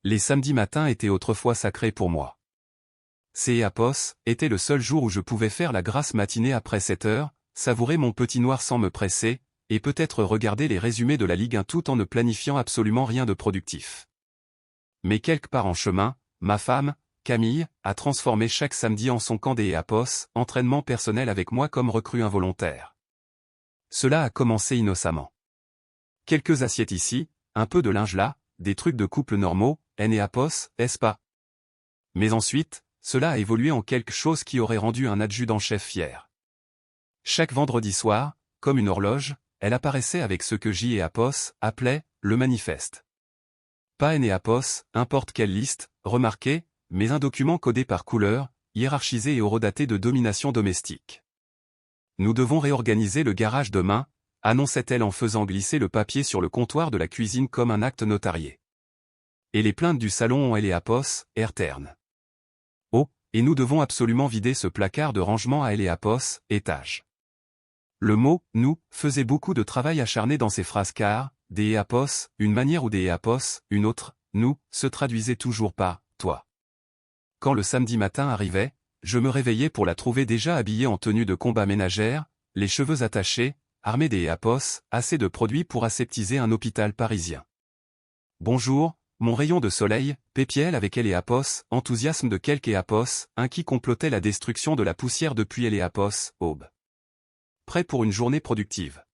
Les samedis matins étaient autrefois sacrés pour moi. CEAPOS était le seul jour où je pouvais faire la grasse matinée après 7 heures, savourer mon petit noir sans me presser, et peut-être regarder les résumés de la Ligue 1 tout en ne planifiant absolument rien de productif. Mais quelque part en chemin, ma femme, Camille, a transformé chaque samedi en son camp des EAPOS, entraînement personnel avec moi comme recrue involontaire. Cela a commencé innocemment. Quelques assiettes ici, un peu de linge là, des trucs de couple normaux, EAPOS, est-ce pas? Mais ensuite, cela a évolué en quelque chose qui aurait rendu un adjudant-chef fier. Chaque vendredi soir, comme une horloge, elle apparaissait avec ce que JEAPOS appelait le manifeste. Pas EAPOS, importe quelle liste, remarquez, mais un document codé par couleur, hiérarchisé et horodaté de domination domestique. Nous devons réorganiser le garage demain, annonçait-elle en faisant glisser le papier sur le comptoir de la cuisine comme un acte notarié. Et les plaintes du salon ont EAPOS, air terne. Oh, et nous devons absolument vider ce placard de rangement à EAPOS, étage. Le mot « nous » faisait beaucoup de travail acharné dans ces phrases car, des EAPOS, une manière ou des EAPOS, une autre, nous, se traduisait toujours par « toi ». Quand le samedi matin arrivait, je me réveillais pour la trouver déjà habillée en tenue de combat ménagère, les cheveux attachés, armée des EAPOS, assez de produits pour aseptiser un hôpital parisien. Bonjour, mon rayon de soleil, pépiel avec EAPOS, enthousiasme de quelques EAPOS, un qui complotait la destruction de la poussière depuis EAPOS, aube. Prêt pour une journée productive.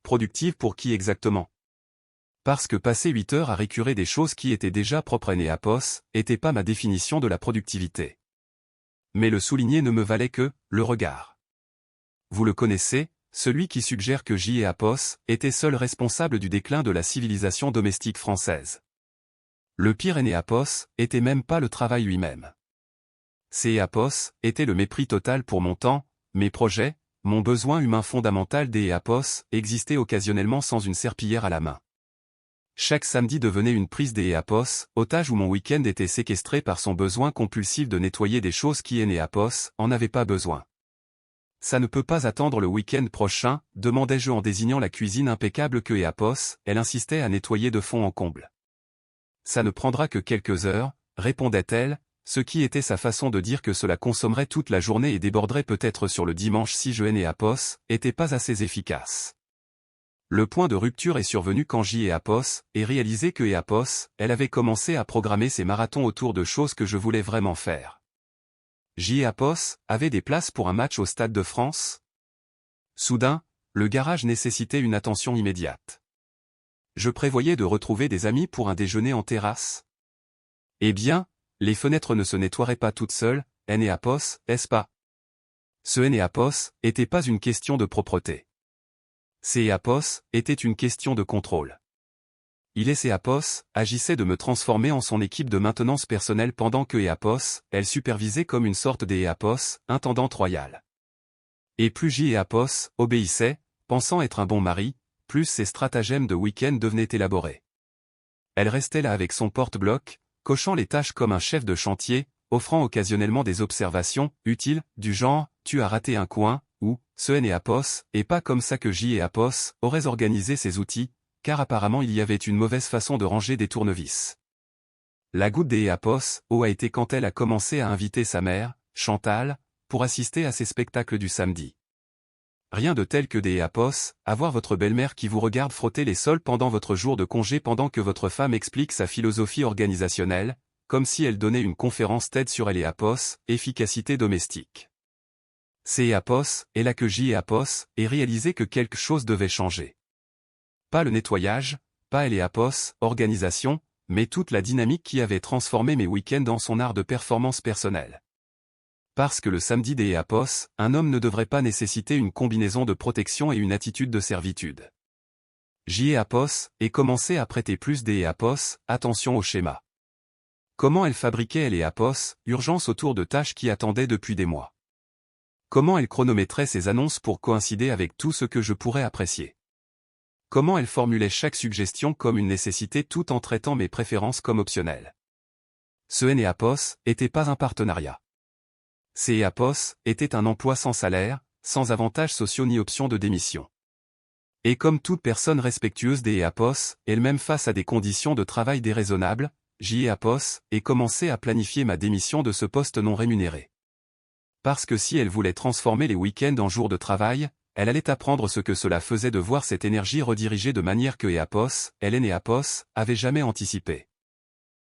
Productive pour qui exactement? Parce que passer 8 heures à récurer des choses qui étaient déjà propres à EAPOS, était pas ma définition de la productivité. Mais le souligner ne me valait que le regard. Vous le connaissez, celui qui suggère que JEAPOS était seul responsable du déclin de la civilisation domestique française. Le pire EAPOS était même pas le travail lui-même. CEAPOS était le mépris total pour mon temps, mes projets, mon besoin humain fondamental des EAPOS existait occasionnellement sans une serpillière à la main. Chaque samedi devenait une prise des EAPOS, otage où mon week-end était séquestré par son besoin compulsif de nettoyer des choses qui EAPOS en avaient pas besoin. Ça ne peut pas attendre le week-end prochain, demandai-je en désignant la cuisine impeccable que EAPOS, elle insistait à nettoyer de fond en comble. Ça ne prendra que quelques heures, répondait-elle, ce qui était sa façon de dire que cela consommerait toute la journée et déborderait peut-être sur le dimanche si je EAPOS, était pas assez efficace. Le point de rupture est survenu quand JEAPOS ait réalisé que EAPOS, elle avait commencé à programmer ses marathons autour de choses que je voulais vraiment faire. JEAPOS avait des places pour un match au Stade de France? Soudain, le garage nécessitait une attention immédiate. Je prévoyais de retrouver des amis pour un déjeuner en terrasse. Eh bien, les fenêtres ne se nettoieraient pas toutes seules, EAPOS, est-ce pas? Ce EAPOS était pas une question de propreté. CEAPOS était une question de contrôle. CEAPOS agissait de me transformer en son équipe de maintenance personnelle pendant que EAPOS, elle supervisait comme une sorte d'EAPOS, intendante royale. Et plus JEAPOS obéissait, pensant être un bon mari, plus ses stratagèmes de week-end devenaient élaborés. Elle restait là avec son porte-bloc, cochant les tâches comme un chef de chantier, offrant occasionnellement des observations utiles, du genre « tu as raté un coin » ou « ce EAPOS, et pas comme ça que JEAPOS aurait organisé ses outils », car apparemment il y avait une mauvaise façon de ranger des tournevis. La goutte des EAPOS a été quand elle a commencé à inviter sa mère, Chantal, pour assister à ses spectacles du samedi. Rien de tel que des EAPOS, avoir votre belle-mère qui vous regarde frotter les sols pendant votre jour de congé pendant que votre femme explique sa philosophie organisationnelle, comme si elle donnait une conférence TED sur EAPOS, efficacité domestique. CEAPOS est là que JEAPOS ait réalisé que quelque chose devait changer. Pas le nettoyage, pas EAPOS, organisation, mais toute la dynamique qui avait transformé mes week-ends en son art de performance personnelle. Parce que le samedi des EAPOS, un homme ne devrait pas nécessiter une combinaison de protection et une attitude de servitude. JEAPOS ait commencé à prêter plus des EAPOS, attention au schéma. Comment elle fabriquait EAPOS, urgence autour de tâches qui attendaient depuis des mois. Comment elle chronométrait ses annonces pour coïncider avec tout ce que je pourrais apprécier. Comment elle formulait chaque suggestion comme une nécessité tout en traitant mes préférences comme optionnelles. Ce EAPOS était pas un partenariat. CEAPOS était un emploi sans salaire, sans avantages sociaux ni option de démission. Et comme toute personne respectueuse des EAPOS, elle-même face à des conditions de travail déraisonnables, Apos, et commençait à planifier ma démission de ce poste non rémunéré. Parce que si elle voulait transformer les week-ends en jours de travail, elle allait apprendre ce que cela faisait de voir cette énergie redirigée de manière que Apos, Hélène et Apos, avaient jamais anticipé.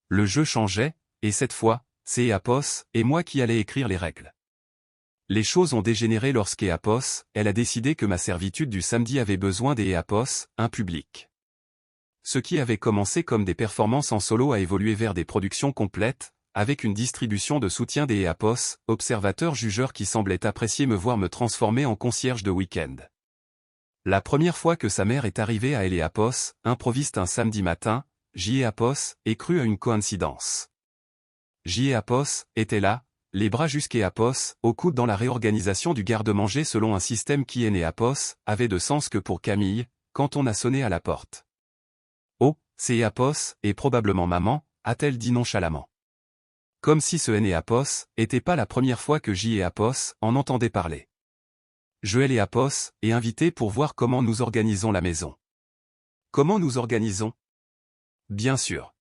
Le jeu changeait, et cette fois, c'est Apos et moi qui allais écrire les règles. Les choses ont dégénéré lorsqu'Apos, elle a décidé que ma servitude du samedi avait besoin des Apos, un public. Ce qui avait commencé comme des performances en solo a évolué vers des productions complètes, avec une distribution de soutien des Apos, observateurs-jugeurs qui semblaient apprécier me voir me transformer en concierge de week-end. La première fois que sa mère est arrivée à Apos, improviste un samedi matin, Apos, et cru à une coïncidence. Apos était là, les bras jusqu'à Apos, au coude dans la réorganisation du garde-manger selon un système qui Apos, avait de sens que pour Camille, quand on a sonné à la porte. Oh, c'est Apos, et probablement maman, a-t-elle dit nonchalamment. Comme si ce Apos était pas la première fois que Apos en entendait parler. Je Apos est invité pour voir comment nous organisons la maison. Comment nous organisons? Bien sûr.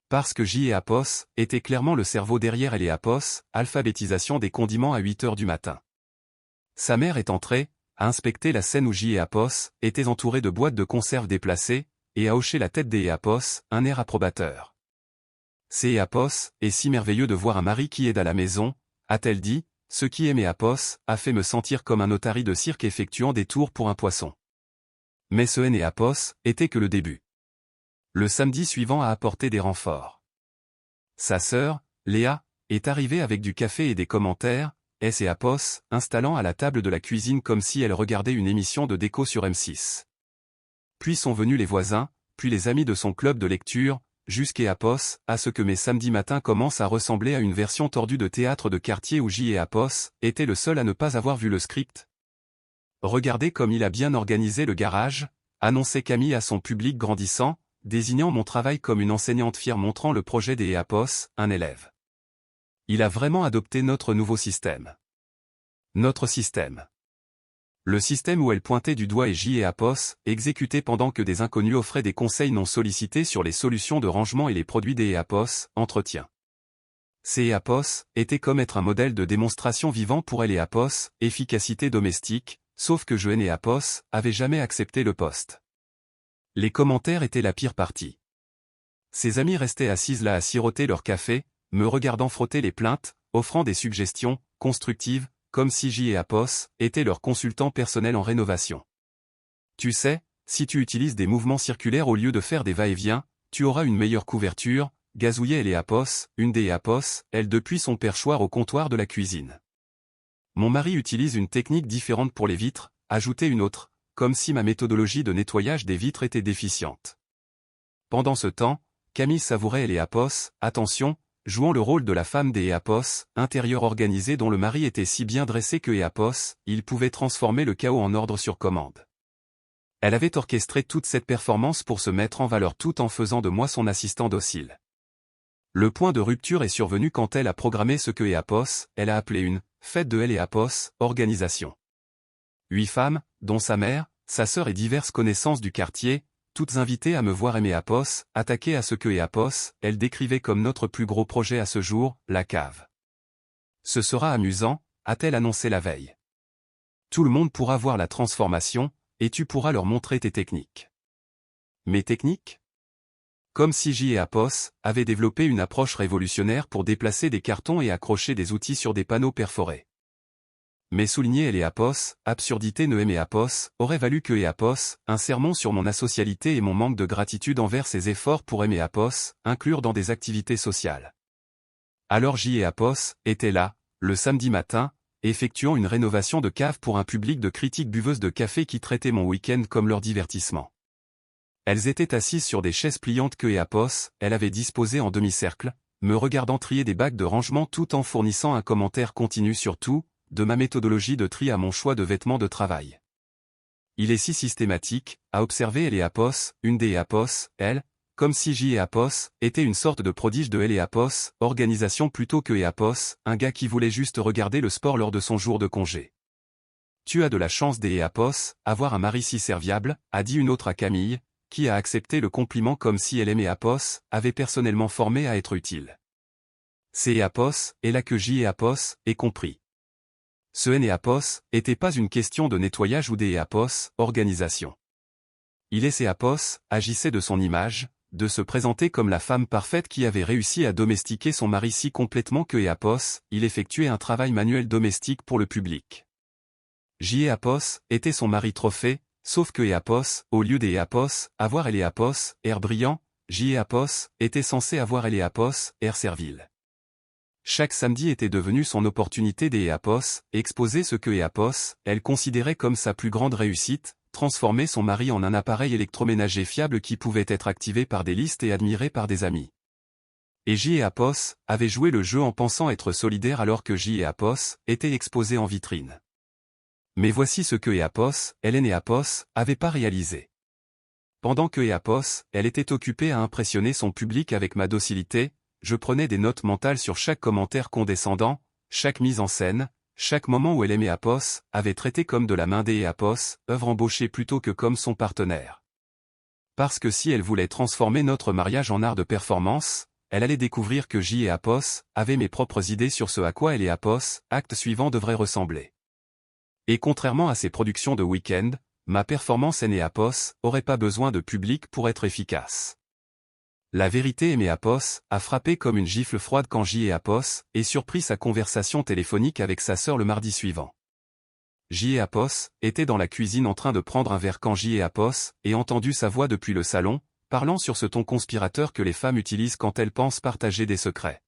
Parce que Apos était clairement le cerveau derrière Apos, alphabétisation des condiments à 8 heures du matin. Sa mère est entrée, a inspecté la scène où Apos était entouré de boîtes de conserve déplacées, et a hoché la tête Apos, un air approbateur. C'est Apos, et si merveilleux de voir un mari qui aide à la maison, a-t-elle dit, ce qui Apos a fait me sentir comme un otarie de cirque effectuant des tours pour un poisson. Mais ce Apos était que le début. Le samedi suivant a apporté des renforts. Sa sœur, Léa, est arrivée avec du café et des commentaires, Apos, installant à la table de la cuisine comme si elle regardait une émission de déco sur M6. Puis sont venus les voisins, puis les amis de son club de lecture, jusqu'à Apos, à ce que mes samedis matins commencent à ressembler à une version tordue de théâtre de quartier où Apos était le seul à ne pas avoir vu le script. Regardez comme il a bien organisé le garage, annonçait Camille à son public grandissant, désignant mon travail comme une enseignante fière montrant le projet des Apos, un élève. Il a vraiment adopté notre nouveau système. Notre système. Le système où elle pointait du doigt et Apos, exécuté pendant que des inconnus offraient des conseils non sollicités sur les solutions de rangement et les produits des Apos, entretien. Ces Apos étaient comme être un modèle de démonstration vivant pour Apos, efficacité domestique, sauf que je Apos avait jamais accepté le poste. Les commentaires étaient la pire partie. Ses amis restaient assises là à siroter leur café, me regardant frotter les plaintes, offrant des suggestions, constructives, comme si Apos était leur consultant personnel en rénovation. Tu sais, si tu utilises des mouvements circulaires au lieu de faire des va-et-vient, tu auras une meilleure couverture, gazouillait Apos, une des Apos, elle depuis son perchoir au comptoir de la cuisine. Mon mari utilise une technique différente pour les vitres, ajoutait une autre, comme si ma méthodologie de nettoyage des vitres était déficiente. Pendant ce temps, Camille savourait Apos, attention, jouant le rôle de la femme des Apos, intérieur organisé dont le mari était si bien dressé que Apos, il pouvait transformer le chaos en ordre sur commande. Elle avait orchestré toute cette performance pour se mettre en valeur tout en faisant de moi son assistant docile. Le point de rupture est survenu quand elle a programmé ce que Apos, elle a appelé une « fête de Apos, organisation ». 8 femmes, dont sa mère, sa sœur et diverses connaissances du quartier, toutes invitées à me voir Apos, attaquer à ce que Apos, elle décrivait comme notre plus gros projet à ce jour, la cave. Ce sera amusant, a-t-elle annoncé la veille. Tout le monde pourra voir la transformation, et tu pourras leur montrer tes techniques. Mes techniques? Comme si Apos avait développé une approche révolutionnaire pour déplacer des cartons et accrocher des outils sur des panneaux perforés. Mais souligner Apos, absurdité ne Apos, aurait valu que Apos, un sermon sur mon asocialité et mon manque de gratitude envers ses efforts pour Apos, inclure dans des activités sociales. Alors Apos était là, le samedi matin, effectuant une rénovation de cave pour un public de critiques buveuses de café qui traitaient mon week-end comme leur divertissement. Elles étaient assises sur des chaises pliantes que Apos, elle avait disposées en demi-cercle, me regardant trier des bacs de rangement tout en fournissant un commentaire continu sur tout, de ma méthodologie de tri à mon choix de vêtements de travail. Il est si systématique, à observer Apos, une des Apos, elle, comme si Apos était une sorte de prodige de Apos, organisation plutôt que Apos, un gars qui voulait juste regarder le sport lors de son jour de congé. Tu as de la chance des Apos, avoir un mari si serviable, a dit une autre à Camille, qui a accepté le compliment comme si elle aimait Apos, avait personnellement formé à être utile. C'est Apos, et là que J et Apos, est compris. Ce N et Apos, était pas une question de nettoyage ou des Apos, organisation. Il et ses Apos, agissait de son image, de se présenter comme la femme parfaite qui avait réussi à domestiquer son mari si complètement que Apos, il effectuait un travail manuel domestique pour le public. J et Apos, était son mari trophée, sauf que Apos, au lieu des Apos, avoir elle et Apos, air brillant, J et Apos, était censé avoir elle et Apos, air servile. Chaque samedi était devenu son opportunité des Apos, exposer ce que Apos, elle considérait comme sa plus grande réussite, transformer son mari en un appareil électroménager fiable qui pouvait être activé par des listes et admiré par des amis. Et J et Apos, avaient joué le jeu en pensant être solidaires alors que J et Apos, étaient exposés en vitrine. Mais voici ce que Apos, Hélène et Apos, avaient pas réalisé. Pendant que Apos, elle était occupée à impressionner son public avec ma docilité, je prenais des notes mentales sur chaque commentaire condescendant, chaque mise en scène, chaque moment où elle aimait Apos, avait traité comme de la main des Apos, œuvre embauchée plutôt que comme son partenaire. Parce que si elle voulait transformer notre mariage en art de performance, elle allait découvrir que J et Apos, avaient mes propres idées sur ce à quoi elle et Apos, acte suivant devraient ressembler. Et contrairement à ces productions de week-end, ma performance N et Apos, aurait pas besoin de public pour être efficace. La vérité aimée Apos, a frappé comme une gifle froide quand J et Apos, ait surpris sa conversation téléphonique avec sa sœur le mardi suivant. J et Apos, étaient dans la cuisine en train de prendre un verre quand J et Apos, ait entendu sa voix depuis le salon, parlant sur ce ton conspirateur que les femmes utilisent quand elles pensent partager des secrets.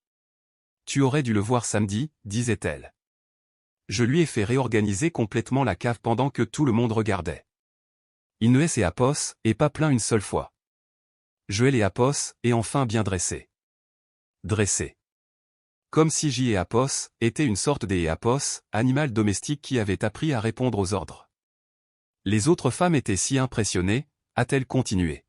Tu aurais dû le voir samedi, disait-elle. Je lui ai fait réorganiser complètement la cave pendant que tout le monde regardait. Il ne et Apos, et pas plein une seule fois. Joël et Apos, et enfin bien dressés. Dressés. Comme si J et Apos, étaient une sorte des Apos, animal domestique qui avait appris à répondre aux ordres. Les autres femmes étaient si impressionnées, a-t-elle continué.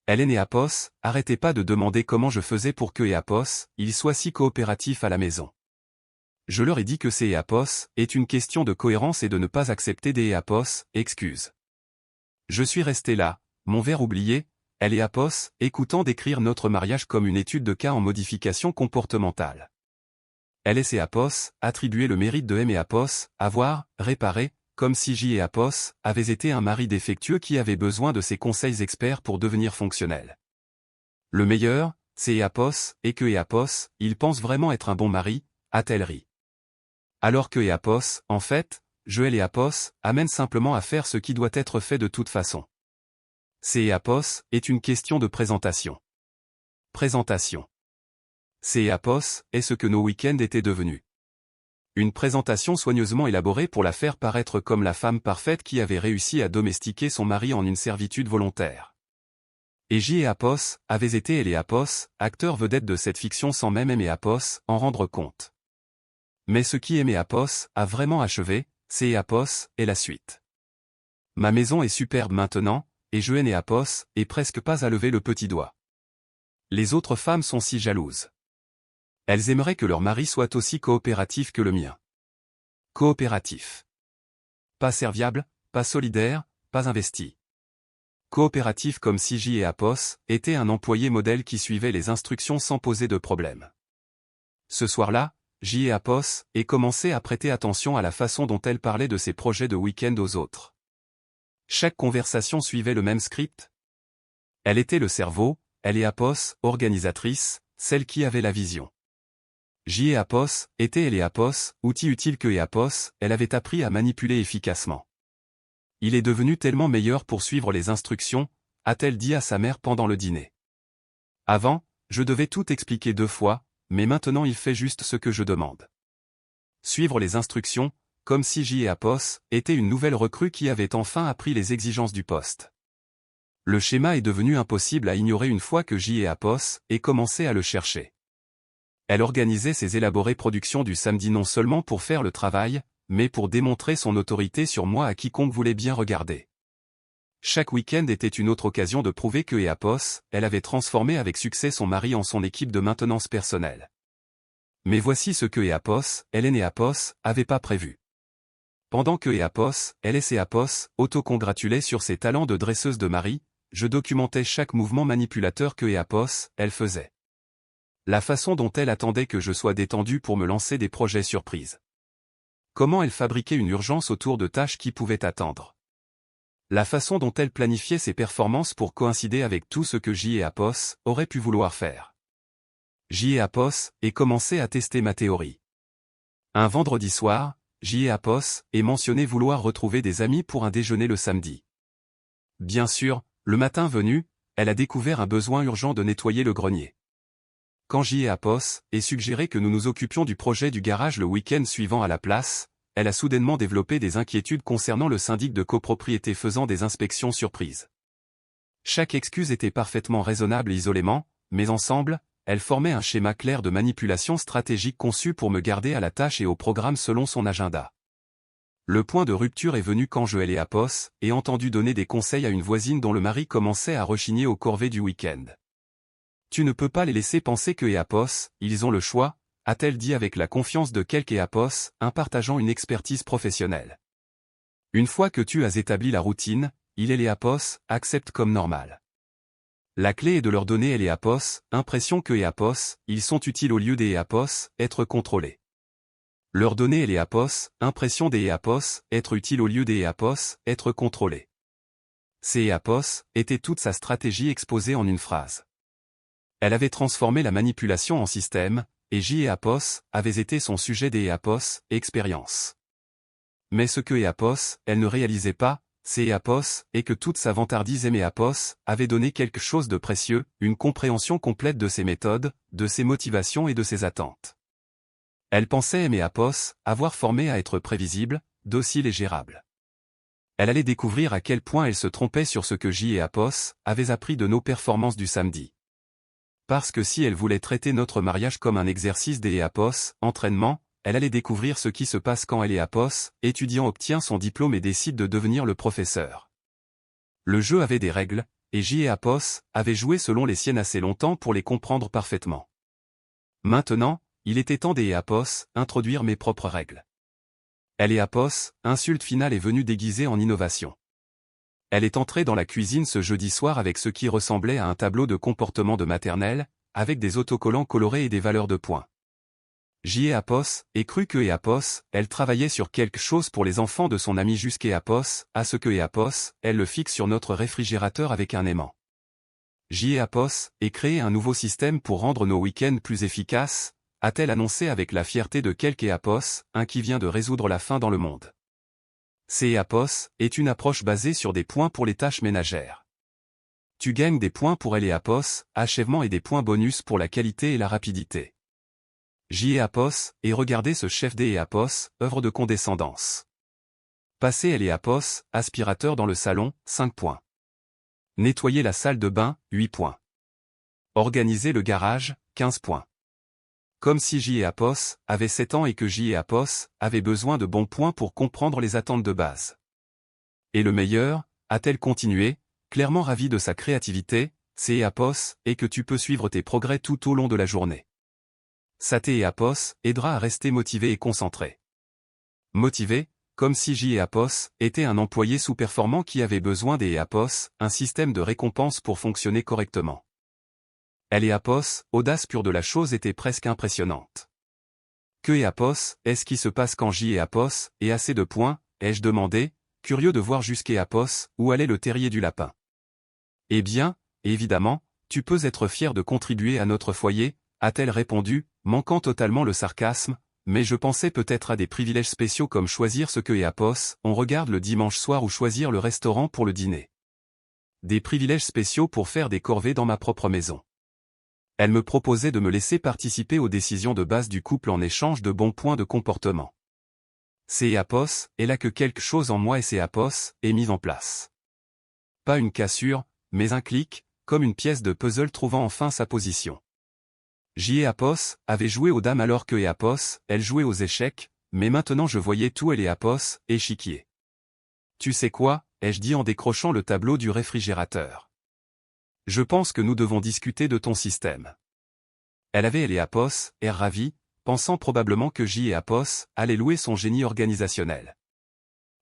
Hélène et Apos, arrêtez pas de demander comment je faisais pour que Apos, il soit si coopératif à la maison. Je leur ai dit que c'est Apos, est une question de cohérence et de ne pas accepter des Apos, excuses. Je suis resté là, mon verre oublié, elle et Apos, écoutant décrire notre mariage comme une étude de cas en modification comportementale. Elle et Apos, attribuaient le mérite de M et Apos, avoir, réparé, comme si J et Apos, avaient été un mari défectueux qui avait besoin de ses conseils experts pour devenir fonctionnel. Le meilleur, c'est Apos, et que Apos, il pense vraiment être un bon mari, a-t-elle ri. Alors que Apos, en fait, Joël et Apos, amènent simplement à faire ce qui doit être fait de toute façon. C'est Apos, est une question de présentation. Présentation. C'est Apos, est ce que nos week-ends étaient devenus. Une présentation soigneusement élaborée pour la faire paraître comme la femme parfaite qui avait réussi à domestiquer son mari en une servitude volontaire. Et J et Apos, avaient été elle et Apos, acteurs vedettes de cette fiction sans même aimer Apos, en rendre compte. Mais ce qui aimait Apos, a vraiment achevé, c'est Apos, et la suite. Ma maison est superbe maintenant, et je et Apos, et presque pas à lever le petit doigt. Les autres femmes sont si jalouses. Elles aimeraient que leur mari soit aussi coopératif que le mien. Coopératif. Pas serviable, pas solidaire, pas investi. Coopératif comme si J et Apos, étaient un employé modèle qui suivait les instructions sans poser de problème. Ce soir-là, J et Apos, aient commencé à prêter attention à la façon dont elle parlait de ses projets de week-end aux autres. Chaque conversation suivait le même script. Elle était le cerveau, elle et Apos, organisatrice, celle qui avait la vision. J et Apos, étaient elle et Apos, outils utiles que Apos, elle avait appris à manipuler efficacement. Il est devenu tellement meilleur pour suivre les instructions, a-t-elle dit à sa mère pendant le dîner. Avant, je devais tout expliquer 2 fois, mais maintenant il fait juste ce que je demande. Suivre les instructions, comme si J et Apos, était une nouvelle recrue qui avait enfin appris les exigences du poste. Le schéma est devenu impossible à ignorer une fois que J et Apos, aient commencé à le chercher. Elle organisait ses élaborées productions du samedi non seulement pour faire le travail, mais pour démontrer son autorité sur moi à quiconque voulait bien regarder. Chaque week-end était une autre occasion de prouver que Apos, elle avait transformé avec succès son mari en son équipe de maintenance personnelle. Mais voici ce que Apos, Hélène et Apos, avaient pas prévu. Pendant que Apos, elle et Apos, autocongratulaient sur ses talents de dresseuse de mari, je documentais chaque mouvement manipulateur que Eapos, elle faisait. La façon dont elle attendait que je sois détendu pour me lancer des projets surprises. Comment elle fabriquait une urgence autour de tâches qui pouvaient attendre. La façon dont elle planifiait ses performances pour coïncider avec tout ce que Eapos aurait pu vouloir faire. Eapos et commençait à tester ma théorie. Un vendredi soir, Eapos est mentionné vouloir retrouver des amis pour un déjeuner le samedi. Bien sûr, le matin venu, elle a découvert un besoin urgent de nettoyer le grenier. Quand Eapos est suggéré que nous nous occupions du projet du garage le week-end suivant à la place, elle a soudainement développé des inquiétudes concernant le syndic de copropriété faisant des inspections surprises. Chaque excuse était parfaitement raisonnable isolément, mais ensemble, elle formait un schéma clair de manipulation stratégique conçu pour me garder à la tâche et au programme selon son agenda. Le point de rupture est venu quand Eapos ai entendu donner des conseils à une voisine dont le mari commençait à rechigner aux corvées du week-end. Tu ne peux pas les laisser penser que Eapos, ils ont le choix, a-t-elle dit avec la confiance de quelque Eapos, partageant une expertise professionnelle. Une fois que tu as établi la routine, il et Eapos acceptent comme normal. La clé est de leur donner Eapos, impression que Eapos, ils sont utiles au lieu des Eapos, être contrôlés. Leur donner Eapos, impression des Eapos, être utiles au lieu des Eapos, être contrôlés. Ces Eapos était toute sa stratégie exposée en une phrase. Elle avait transformé la manipulation en système, et Eapos avait été son sujet des Eapos, expérience. Mais ce que Eapos, elle ne réalisait pas, c'est Eapos, et que toute sa vantardise Eapos avait donné quelque chose de précieux, une compréhension complète de ses méthodes, de ses motivations et de ses attentes. Elle pensait Eapos avoir formé à être prévisible, docile et gérable. Elle allait découvrir à quel point elle se trompait sur ce que Eapos avait appris de nos performances du samedi. Parce que si elle voulait traiter notre mariage comme un exercice des Eapos, entraînement, elle allait découvrir ce qui se passe quand Eapos, étudiant obtient son diplôme et décide de devenir le professeur. Le jeu avait des règles, et Eapos avait joué selon les siennes assez longtemps pour les comprendre parfaitement. Maintenant, il était temps des Eapos, introduire mes propres règles. Eapos, insulte finale est venue déguisée en innovation. Elle est entrée dans la cuisine ce jeudi soir avec ce qui ressemblait à un tableau de comportement de maternelle, avec des autocollants colorés et des valeurs de points. Eapos et cru que Eapos, elle travaillait sur quelque chose pour les enfants de son ami jusqu'Eapos, à ce que Eapos, elle le fixe sur notre réfrigérateur avec un aimant. Eapos et créé un nouveau système pour rendre nos week-ends plus efficaces, a-t-elle annoncé avec la fierté de quelque Eapos, qui vient de résoudre la faim dans le monde. Eapos est une approche basée sur des points pour les tâches ménagères. Tu gagnes des points pour Eapos, achèvement et des points bonus pour la qualité et la rapidité. Eapos et regardez ce chef d'Eapos, œuvre de condescendance. Passer Eapos, aspirateur dans le salon, 5 points. Nettoyer la salle de bain, 8 points. Organiser le garage, 15 points. Comme si Eapos avait 7 ans et que Eapos avait besoin de bons points pour comprendre les attentes de base. Et le meilleur, a-t-elle continué, clairement ravie de sa créativité, c'est Eapos, et que tu peux suivre tes progrès tout au long de la journée. Ça Eapos aidera à rester motivé et concentré. Motivé, comme si Eapos était un employé sous-performant qui avait besoin d'Eapos, un système de récompense pour fonctionner correctement. Eapos, audace pure de la chose était presque impressionnante. Que Eapos, est-ce qui se passe quand Eapos ait assez de points, ai-je demandé, curieux de voir jusqu'Eapos, où allait le terrier du lapin. Eh bien, évidemment, tu peux être fier de contribuer à notre foyer, a-t-elle répondu, manquant totalement le sarcasme, mais je pensais peut-être à des privilèges spéciaux comme choisir ce que Eapos, on regarde le dimanche soir ou choisir le restaurant pour le dîner. Des privilèges spéciaux pour faire des corvées dans ma propre maison. Elle me proposait de me laisser participer aux décisions de base du couple en échange de bons points de comportement. Eapos est là que quelque chose en moi et Eapos est mis en place. Pas une cassure, mais un clic, comme une pièce de puzzle trouvant enfin sa position. Eapos avait joué aux dames alors que Eapos, elle jouait aux échecs, mais maintenant je voyais tout Eapos, échiquier. Tu sais quoi, ai-je dit en décrochant le tableau du réfrigérateur. Je pense que nous devons discuter de ton système. Elle avait Eapos, air ravi, pensant probablement que Eapos allait louer son génie organisationnel.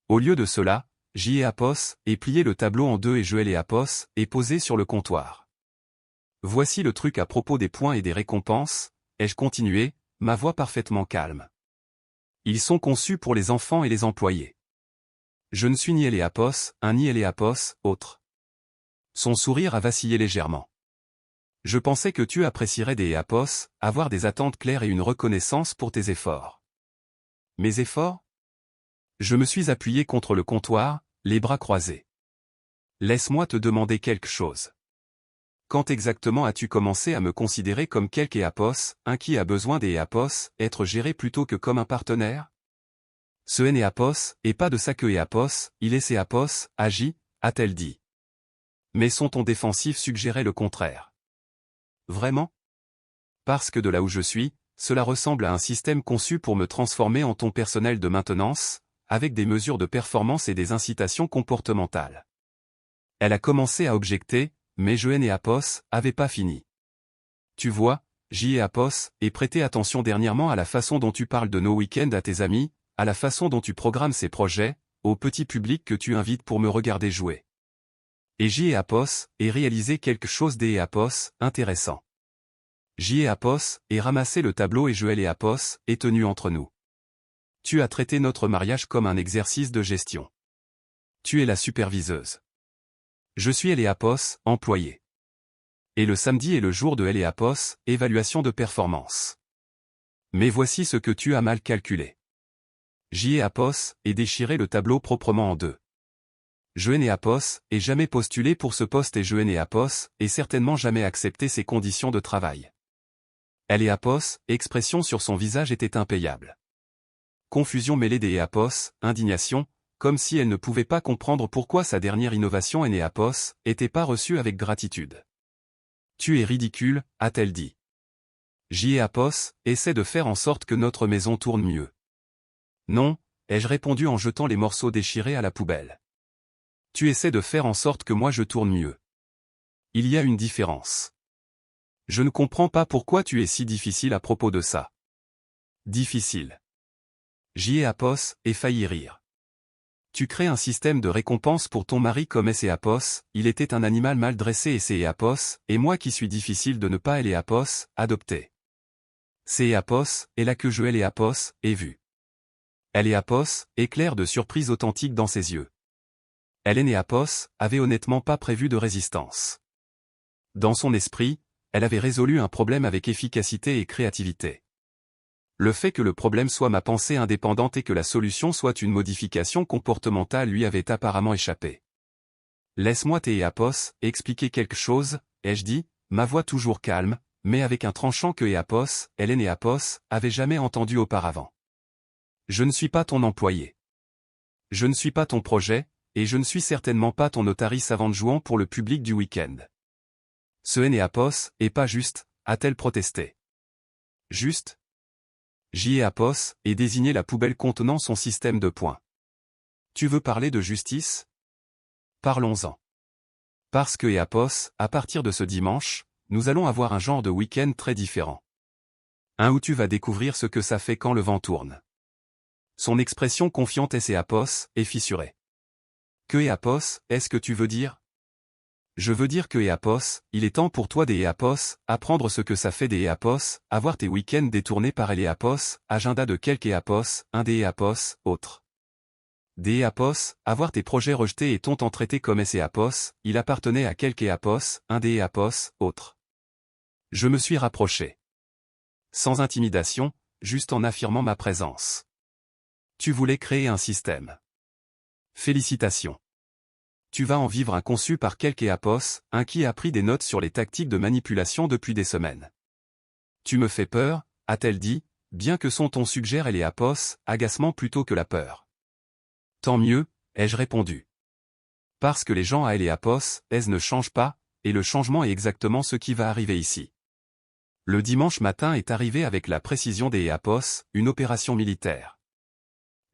Au lieu de cela, j'y ai apos, et plié le tableau en deux et je l'ai apos, et posé sur le comptoir. Voici le truc à propos des points et des récompenses, ai-je continué, ma voix parfaitement calme. Ils sont conçus pour les enfants et les employés. Je ne suis ni Eléapos, un ni Eléapos, autre. Son sourire a vacillé légèrement. Je pensais que tu apprécierais des Eléapos, avoir des attentes claires et une reconnaissance pour tes efforts. Mes efforts? Je me suis appuyé contre le comptoir, les bras croisés. Laisse-moi te demander quelque chose. Quand exactement as-tu commencé à me considérer comme quelque Eléapos, un qui a besoin des Eléapos, être géré plutôt que comme un partenaire? Ce n'est Apos, et pas de ça que Apos, il est Apos, agit, a-t-elle dit. Mais son ton défensif suggérait le contraire. Vraiment? Parce que de là où je suis, cela ressemble à un système conçu pour me transformer en ton personnel de maintenance, avec des mesures de performance et des incitations comportementales. Elle a commencé à objecter, mais je et Apos avait pas fini. Tu vois, j'y ai Apos, et prêté attention dernièrement à la façon dont tu parles de nos week-ends à tes amis, à la façon dont tu programmes ces projets, au petit public que tu invites pour me regarder jouer. Et j'y ai Apos, et réalisé quelque chose des Apos, intéressant. J'y ai Apos, et ramassé le tableau et je l'ai Apos, et tenu entre nous. Tu as traité notre mariage comme un exercice de gestion. Tu es la superviseuse. Je suis Apos, employé. Et le samedi est le jour de Apos, évaluation de performance. Mais voici ce que tu as mal calculé. J'y ai Apos, et déchiré le tableau proprement en deux. Je n'ai Apos, et jamais postulé pour ce poste et je n'ai Apos, et certainement jamais accepté ses conditions de travail. Elle est Apos, expression sur son visage était impayable. Confusion mêlée des Apos, indignation, comme si elle ne pouvait pas comprendre pourquoi sa dernière innovation est Apos, était pas reçue avec gratitude. Tu es ridicule, a-t-elle dit. J'y ai Apos, essaie de faire en sorte que notre maison tourne mieux. Non, ai-je répondu en jetant les morceaux déchirés à la poubelle. Tu essaies de faire en sorte que moi je tourne mieux. Il y a une différence. Je ne comprends pas pourquoi tu es si difficile à propos de ça. Difficile. J'y ai Apos, et failli rire. Tu crées un système de récompense pour ton mari comme c'est Apos, il était un animal mal dressé et c'est Apos, et moi qui suis difficile de ne pas aller Apos, adopter. C'est Apos, et là que je l'ai Apos, et vu. Elle est Apos, éclair de surprise authentique dans ses yeux. Elle est née Apos, avait honnêtement pas prévu de résistance. Dans son esprit, elle avait résolu un problème avec efficacité et créativité. Le fait que le problème soit ma pensée indépendante et que la solution soit une modification comportementale lui avait apparemment échappé. Laisse-moi Apos, expliquer quelque chose, ai-je dit, ma voix toujours calme, mais avec un tranchant que Apos, elle est née Apos, avait jamais entendu auparavant. Je ne suis pas ton employé. Je ne suis pas ton projet, et je ne suis certainement pas ton notaris savante jouant pour le public du week-end. Ce n'est Apos, et pas juste, a-t-elle protesté. Juste? J'y ai Apos, et désigné la poubelle contenant son système de points. Tu veux parler de justice? Parlons-en. Parce que Apos, à partir de ce dimanche, nous allons avoir un genre de week-end très différent. Un où tu vas découvrir ce que ça fait quand le vent tourne. Son expression confiante est Apos, est fissurée. Que Apos, est-ce que tu veux dire? Je veux dire que Apos, il est temps pour toi des Apos, apprendre ce que ça fait des Apos, avoir tes week-ends détournés par les Apos, agenda de quelques Apos, un des Apos, autre. Des Apos, avoir tes projets rejetés et ton temps traité comme Apos, il appartenait à quelques Apos, un des Apos, autre. Je me suis rapproché. Sans intimidation, juste en affirmant ma présence. Tu voulais créer un système. Félicitations. Tu vas en vivre un conçu par quelques Apos, un qui a pris des notes sur les tactiques de manipulation depuis des semaines. Tu me fais peur, a-t-elle dit, bien que son ton suggère les Apos, agacement plutôt que la peur. Tant mieux, ai-je répondu. Parce que les gens à les Apos, ne changent pas, et le changement est exactement ce qui va arriver ici. Le dimanche matin est arrivé avec la précision des Apos, une opération militaire.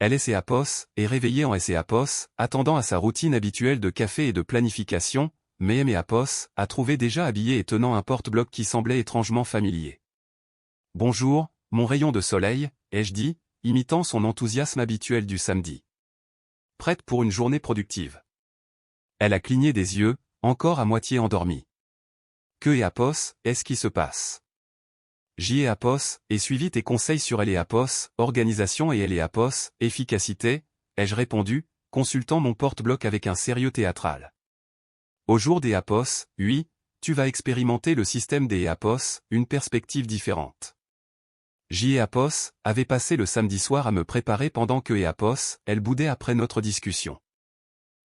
Elle est Apos, est réveillée en Apos, attendant à sa routine habituelle de café et de planification, mais Apos a trouvé déjà habillé et tenant un porte-bloc qui semblait étrangement familier. Bonjour, mon rayon de soleil, ai-je dit, imitant son enthousiasme habituel du samedi. prête pour une journée productive. Elle a cligné des yeux, encore à moitié endormie. Que et Apos, est-ce qui se passe? J et Apos, ai suivi tes conseils sur L et Apos, organisation et L et Apos, efficacité, ai-je répondu, consultant mon porte-bloc avec un sérieux théâtral. Au jour des Apos, oui, tu vas expérimenter le système des Apos, une perspective différente. J et Apos avait passé le samedi soir à me préparer pendant que et Apos, elle boudait après notre discussion.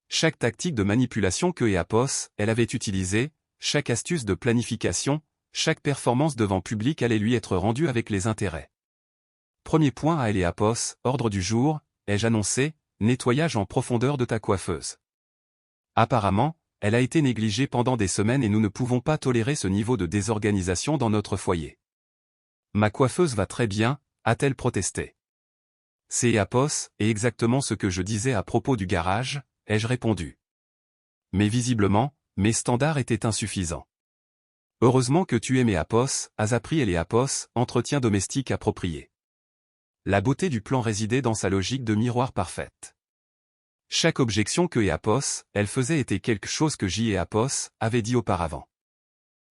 Chaque tactique de manipulation que et Apos, elle avait utilisée, chaque astuce de planification, chaque performance devant public allait lui être rendue avec les intérêts. Premier point à elle et Apos, ordre du jour, ai-je annoncé, nettoyage en profondeur de ta coiffeuse. Apparemment, elle a été négligée pendant des semaines et nous ne pouvons pas tolérer ce niveau de désorganisation dans notre foyer. Ma coiffeuse va très bien, a-t-elle protesté. C'est Apos, et exactement ce que je disais à propos du garage, ai-je répondu. Mais visiblement, mes standards étaient insuffisants. Heureusement que tu aimais Apos, as appris et Apos, entretien domestique approprié. La beauté du plan résidait dans sa logique de miroir parfaite. Chaque objection que et Apos, elle faisait était quelque chose que J et Apos avaient dit auparavant.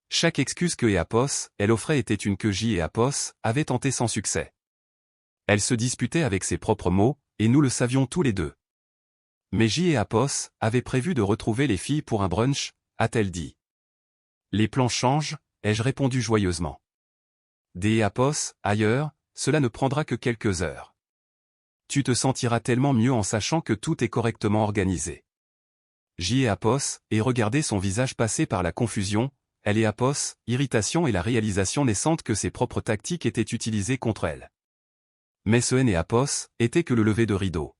Chaque excuse que et Apos, elle offrait était une que J et Apos avaient tenté sans succès. Elle se disputait avec ses propres mots, et nous le savions tous les deux. Mais J et Apos avaient prévu de retrouver les filles pour un brunch, a-t-elle dit. Les plans changent, ai-je répondu joyeusement. Des Apos, ailleurs, cela ne prendra que quelques heures. Tu te sentiras tellement mieux en sachant que tout est correctement organisé. J et Apos, et regardez son visage passer par la confusion, elle et Apos, irritation et la réalisation naissante que ses propres tactiques étaient utilisées contre elle. Mais ce N et Apos, était que le lever de rideau.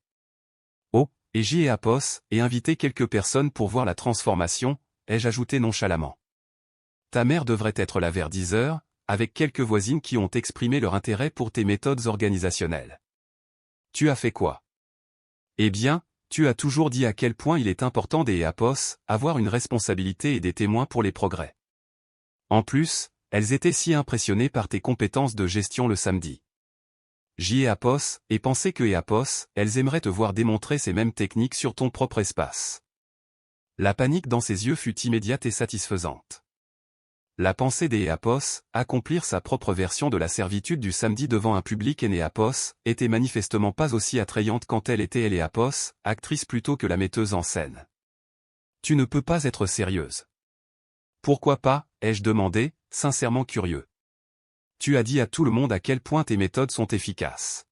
Oh, et J et Apos, et invité quelques personnes pour voir la transformation, ai-je ajouté nonchalamment. Ta mère devrait être là vers 10 heures, avec quelques voisines qui ont exprimé leur intérêt pour tes méthodes organisationnelles. Tu as fait quoi? Eh bien, tu as toujours dit à quel point il est important des Apos, avoir une responsabilité et des témoins pour les progrès. En plus, elles étaient si impressionnées par tes compétences de gestion le samedi. J et Apos, et pensaient que et Apos, elles aimeraient te voir démontrer ces mêmes techniques sur ton propre espace. La panique dans ses yeux fut immédiate et satisfaisante. La pensée des Apos, accomplir sa propre version de la servitude du samedi devant un public et Apos, était manifestement pas aussi attrayante quand elle était elle Apos, actrice plutôt que la metteuse en scène. Tu ne peux pas être sérieuse. Pourquoi pas, ai-je demandé, sincèrement curieux. Tu as dit à tout le monde à quel point tes méthodes sont efficaces.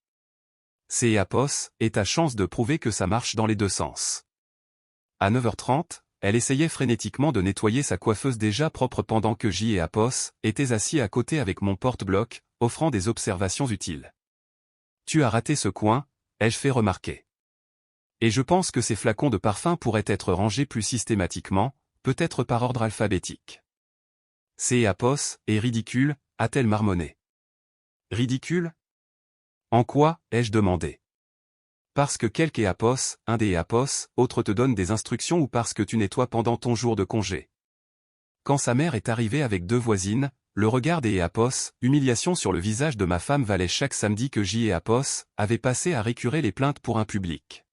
C'est Apos, et ta chance de prouver que ça marche dans les deux sens. À 9h30, elle essayait frénétiquement de nettoyer sa coiffeuse déjà propre pendant que J et Apos étaient assis à côté avec mon porte-bloc, offrant des observations utiles. Tu as raté ce coin, ai-je fait remarquer. Et je pense que ces flacons de parfum pourraient être rangés plus systématiquement, peut-être par ordre alphabétique. C'est Apos, et ridicule, a-t-elle marmonné. Ridicule? En quoi, ai-je demandé. Parce que quelque Apos, un des Apos, autre te donne des instructions ou parce que tu nettoies pendant ton jour de congé. Quand sa mère est arrivée avec deux voisines, le regard des Apos, humiliation sur le visage de ma femme valait chaque samedi que J et Apos avaient passé à récurer les plaintes pour un public.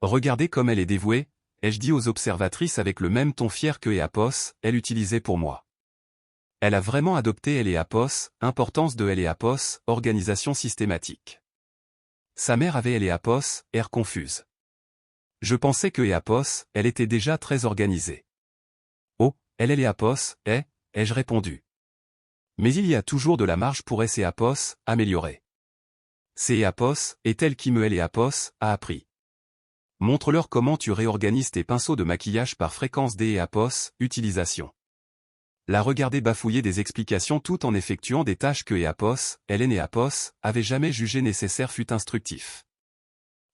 Regardez comme elle est dévouée, ai-je dit aux observatrices avec le même ton fier que Apos, elle utilisait pour moi. Elle a vraiment adopté elle et Apos, importance de elle et Apos, organisation systématique. Sa mère avait elle et Apos, air confuse. Je pensais que Apos, elle était déjà très organisée. Oh, elle et Apos, ai-je répondu. Mais il y a toujours de la marge pour S et Apos, améliorer. C'est Apos, est elle qui me elle et Apos, a appris. Montre-leur comment tu réorganises tes pinceaux de maquillage par fréquence D et Apos, utilisation. La regarder bafouiller des explications tout en effectuant des tâches que Apos, Hélène et Apos, avaient jamais jugé nécessaire fut instructif.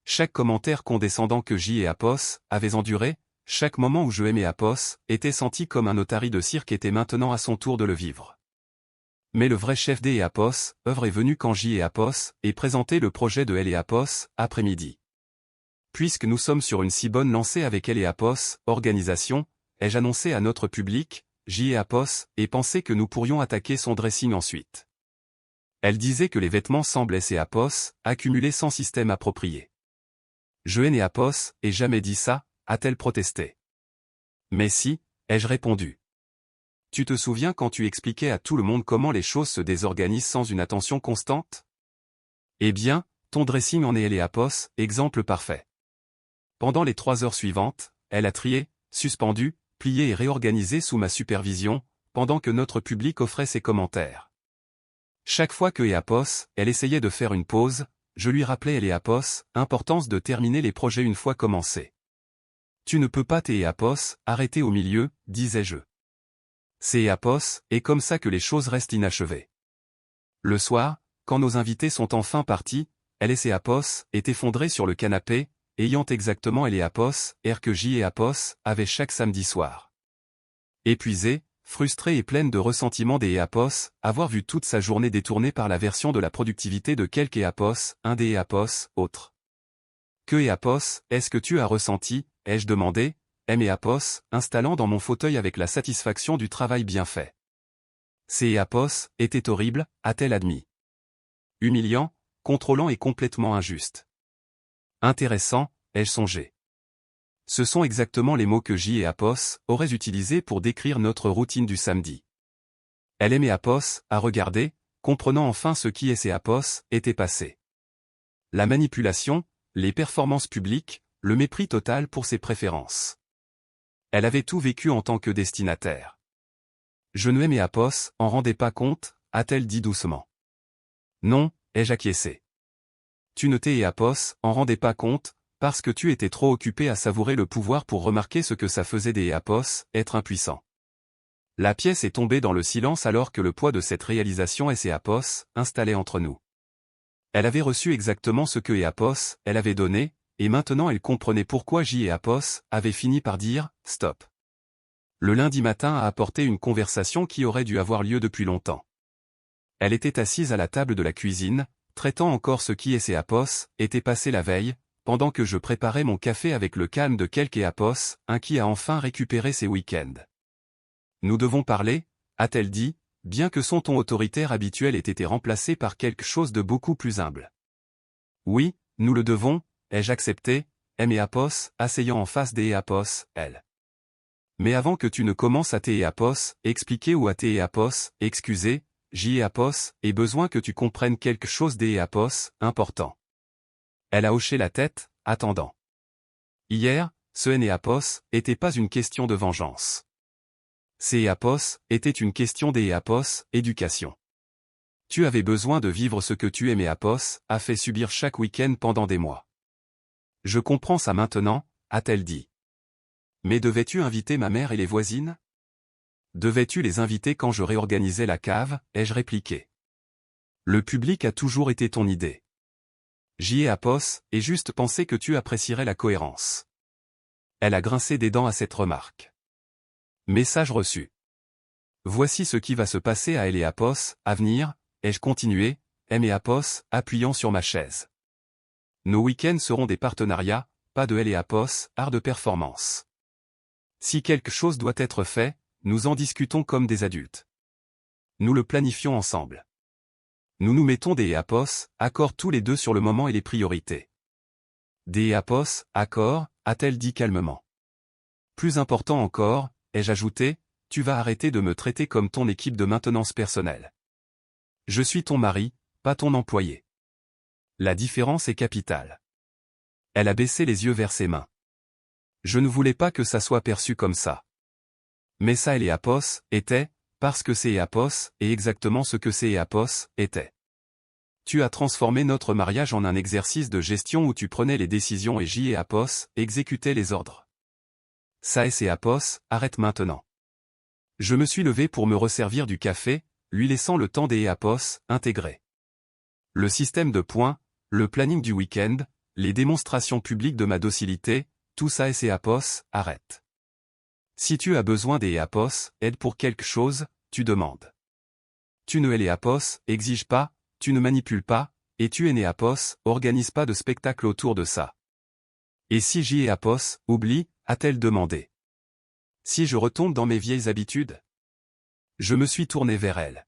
Chaque commentaire condescendant que J et Apos avaient enduré, chaque moment où je aimais Apos, était senti comme un otarie de cirque était maintenant à son tour de le vivre. Mais le vrai chef des Apos, œuvre est venu quand J et Apos, et présenté le projet de Elle et Apos, après-midi. Puisque nous sommes sur une si bonne lancée avec Elle et Apos, organisation, ai-je annoncé à notre public, J et Apos, et pensé que nous pourrions attaquer son dressing ensuite. Elle disait que les vêtements semblaient et Apos, accumulés sans système approprié. Je n'ai Apos, et jamais dit ça, a-t-elle protesté. Mais si, ai-je répondu. Tu te souviens quand tu expliquais à tout le monde comment les choses se désorganisent sans une attention constante? Eh bien, ton dressing en est les Apos, exemple parfait. Pendant les 3 heures suivantes, elle a trié, suspendu, plié et réorganisé sous ma supervision, pendant que notre public offrait ses commentaires. Chaque fois que Apos, elle essayait de faire une pause, je lui rappelais Apos, importance de terminer les projets une fois commencés. Tu ne peux pas Apos, arrêter au milieu, disais-je. C'est Apos, et comme ça que les choses restent inachevées. Le soir, quand nos invités sont enfin partis, elle et Apos est effondrée sur le canapé, ayant exactement Apos, air que J et Apos avaient chaque samedi soir. Épuisée, frustrée et pleine de ressentiment des Apos, avoir vu toute sa journée détournée par la version de la productivité de quelques Apos, un des Apos, autre. Que Apos, est-ce que tu as ressenti, ai-je demandé, Apos, installant dans mon fauteuil avec la satisfaction du travail bien fait. Ces Apos étaient horribles, a-t-elle admis. Humiliant, contrôlant et complètement injuste. Intéressant, ai-je songé. Ce sont exactement les mots que J et Apos auraient utilisés pour décrire notre routine du samedi. Elle aimait Apos à regarder, comprenant enfin ce qui et Apos était passé. La manipulation, les performances publiques, le mépris total pour ses préférences. Elle avait tout vécu en tant que destinataire. Je ne aimais Apos, en rendais pas compte, a-t-elle dit doucement. Non, ai-je acquiescé. Tu ne Apos, en rendais pas compte, parce que tu étais trop occupé à savourer le pouvoir pour remarquer ce que ça faisait des Apos, être impuissant. La pièce est tombée dans le silence alors que le poids de cette réalisation et Apos, installé entre nous. Elle avait reçu exactement ce que Apos, elle avait donné, et maintenant elle comprenait pourquoi J et Apos avaient fini par dire « stop ». Le lundi matin a apporté une conversation qui aurait dû avoir lieu depuis longtemps. Elle était assise à la table de la cuisine, traitant encore ce qui et Apos était passé la veille, pendant que je préparais mon café avec le calme de quelques Apos, un qui a enfin récupéré ses week-ends. Nous devons parler, a-t-elle dit, bien que son ton autoritaire habituel ait été remplacé par quelque chose de beaucoup plus humble. Oui, nous le devons, ai-je accepté, Apos, asseyant en face des Apos, elle. Mais avant que tu ne commences à Apos, expliquer ou à Apos, excuser, J Apos, ai besoin que tu comprennes quelque chose des Apos, important. Elle a hoché la tête, attendant. Hier, ce Apos était pas une question de vengeance. Ces Apos était une question des Apos, éducation. Tu avais besoin de vivre ce que tu aimais Apos, a fait subir chaque week-end pendant des mois. Je comprends ça maintenant, a-t-elle dit. Mais devais-tu inviter ma mère et les voisines? Devais-tu les inviter quand je réorganisais la cave, ai-je répliqué. Le public a toujours été ton idée. J'y ai Apos, et juste pensé que tu apprécierais la cohérence. Elle a grincé des dents à cette remarque. Message reçu. Voici ce qui va se passer à elle et Apos, à venir, ai-je continué, et Apos, appuyant sur ma chaise. Nos week-ends seront des partenariats, pas de elle et Apos, art de performance. Si quelque chose doit être fait, nous en discutons comme des adultes. Nous le planifions ensemble. Nous nous mettons des Apos, accords tous les deux sur le moment et les priorités. Des Apos, accords, a-t-elle dit calmement. Plus important encore, ai-je ajouté, tu vas arrêter de me traiter comme ton équipe de maintenance personnelle. Je suis ton mari, pas ton employé. La différence est capitale. Elle a baissé les yeux vers ses mains. Je ne voulais pas que ça soit perçu comme ça. Mais ça et les Apos étaient, parce que c'est Apos et exactement ce que c'est Apos était. Tu as transformé notre mariage en un exercice de gestion où tu prenais les décisions et J et Apos exécutaient les ordres. Ça et c'est Apos, arrête maintenant. Je me suis levé pour me resservir du café, lui laissant le temps des Apos intégrés. Le système de points, le planning du week-end, les démonstrations publiques de ma docilité, tout ça et c'est Apos, arrête. Si tu as besoin des Apos, aide pour quelque chose, tu demandes. Tu ne es les Apos, exige pas, tu ne manipules pas, et tu es né Apos, organise pas de spectacle autour de ça. Et si j'y ai Apos, oublie, a-t-elle demandé. Si je retombe dans mes vieilles habitudes? Je me suis tourné vers elle.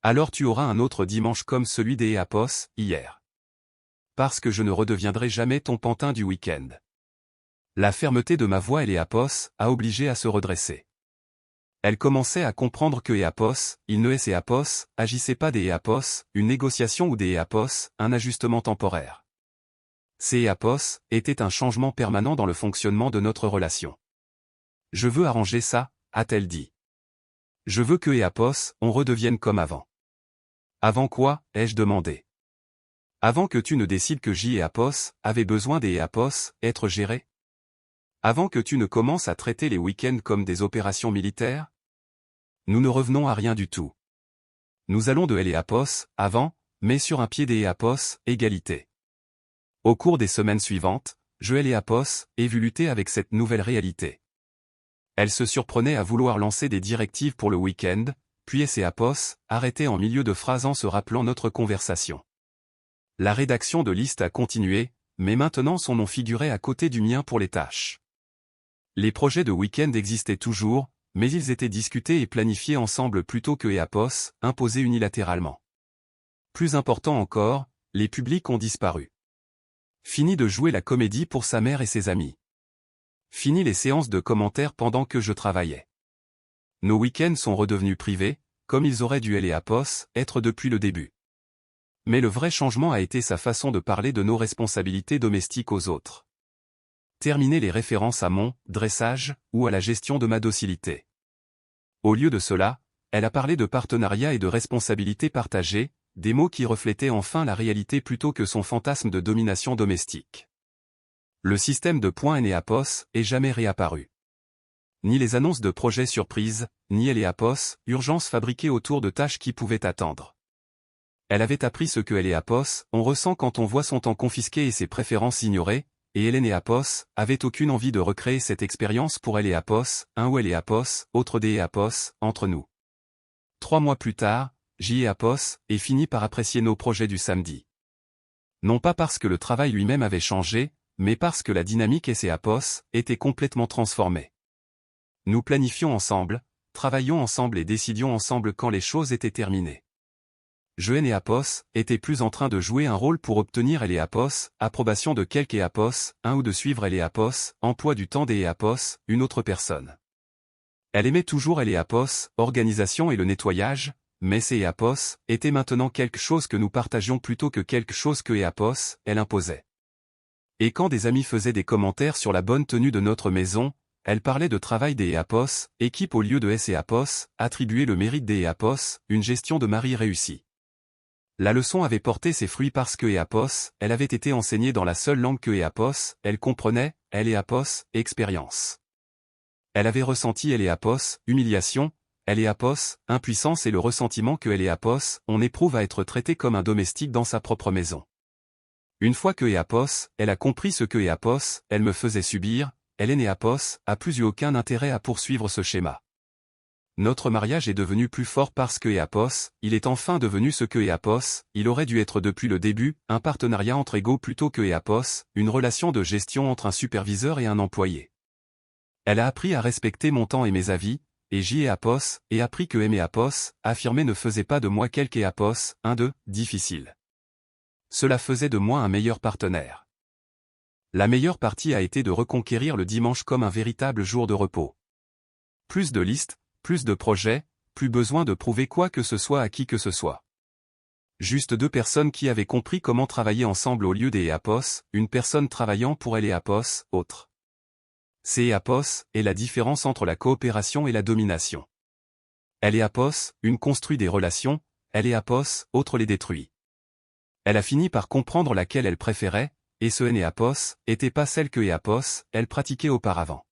Alors tu auras un autre dimanche comme celui des Apos, hier. parce que je ne redeviendrai jamais ton pantin du week-end. La fermeté de ma voix et Léapos a obligé à se redresser. Elle commençait à comprendre que Éapos, il ne est Éapos, agissait pas des Éapos, une négociation ou des Éapos, un ajustement temporaire. Ces Éapos était un changement permanent dans le fonctionnement de notre relation. Je veux arranger ça, a-t-elle dit. Je veux que Éapos, on redevienne comme avant. Avant quoi, ai-je demandé. Avant que tu ne décides que Éapos avait besoin des Éapos, être géré. Avant que tu ne commences à traiter les week-ends comme des opérations militaires. Nous ne revenons à rien du tout. Nous allons de Éapos, avant, mais sur un pied des Éapos, égalité. Au cours des semaines suivantes, je Éapos ai vu lutter avec cette nouvelle réalité. Elle se surprenait à vouloir lancer des directives pour le week-end, puis Éapos arrêtait en milieu de phrase en se rappelant notre conversation. La rédaction de liste a continué, mais maintenant son nom figurait à côté du mien pour les tâches. Les projets de week-end existaient toujours, mais ils étaient discutés et planifiés ensemble plutôt que Éapos, imposés unilatéralement. Plus important encore, les publics ont disparu. Fini de jouer la comédie pour sa mère et ses amis. Fini les séances de commentaires pendant que je travaillais. Nos week-ends sont redevenus privés, comme ils auraient dû Éapos être depuis le début. Mais le vrai changement a été sa façon de parler de nos responsabilités domestiques aux autres. Terminer les références à mon dressage ou à la gestion de ma docilité. Au lieu de cela, elle a parlé de partenariat et de responsabilité partagée, des mots qui reflétaient enfin la réalité plutôt que son fantasme de domination domestique. Le système de points Éapos est jamais réapparu. Ni les annonces de projets surprises, ni Éapos, urgences fabriquées autour de tâches qui pouvaient attendre. Elle avait appris ce que Éapos, on ressent quand on voit son temps confisqué et ses préférences ignorées, et Éapos avait aucune envie de recréer cette expérience pour Éapos, un ou Éapos, autre des Éapos, entre nous. 3 mois plus tard, Éapos est fini par apprécier nos projets du samedi. Non pas parce que le travail lui-même avait changé, mais parce que la dynamique Éapos était complètement transformée. Nous planifions ensemble, travaillions ensemble et décidions ensemble quand les choses étaient terminées. Éapos était plus en train de jouer un rôle pour obtenir Éapos, approbation de quelque Éapos, un ou de suivre Éapos, emploi du temps des Éapos, une autre personne. Elle aimait toujours Éapos, organisation et le nettoyage, mais ces Éapos étaient maintenant quelque chose que nous partagions plutôt que quelque chose que Éapos, elle imposait. Et quand des amis faisaient des commentaires sur la bonne tenue de notre maison, elle parlait de travail des Éapos, équipe au lieu de Éapos, attribuer le mérite des Éapos, une gestion de mari réussie. La leçon avait porté ses fruits parce que Éapos, elle avait été enseignée dans la seule langue que Éapos, elle comprenait, Éapos, expérience. Elle avait ressenti Éapos, humiliation, Éapos, impuissance et le ressentiment que Éapos, on éprouve à être traité comme un domestique dans sa propre maison. Une fois que Éapos, elle a compris ce que Éapos, elle me faisait subir, Éapos, a plus eu aucun intérêt à poursuivre ce schéma. Notre mariage est devenu plus fort parce que Éapos, il est enfin devenu ce que Éapos, il aurait dû être depuis le début, un partenariat entre égaux plutôt que Éapos, une relation de gestion entre un superviseur et un employé. Elle a appris à respecter mon temps et mes avis, et Éapos, et appris que Éapos, affirmer ne faisait pas de moi quelque Éapos, difficile. Cela faisait de moi un meilleur partenaire. La meilleure partie a été de reconquérir le dimanche comme un véritable jour de repos. Plus de listes, plus de projets, plus besoin de prouver quoi que ce soit à qui que ce soit. Juste 2 personnes qui avaient compris comment travailler ensemble au lieu des Éapos, une personne travaillant pour Éapos, autre. C'est Éapos, est la différence entre la coopération et la domination. Éapos, une construit des relations, Éapos, autre les détruit. Elle a fini par comprendre laquelle elle préférait, et ce Éapos, était pas celle que Éapos, elle pratiquait auparavant.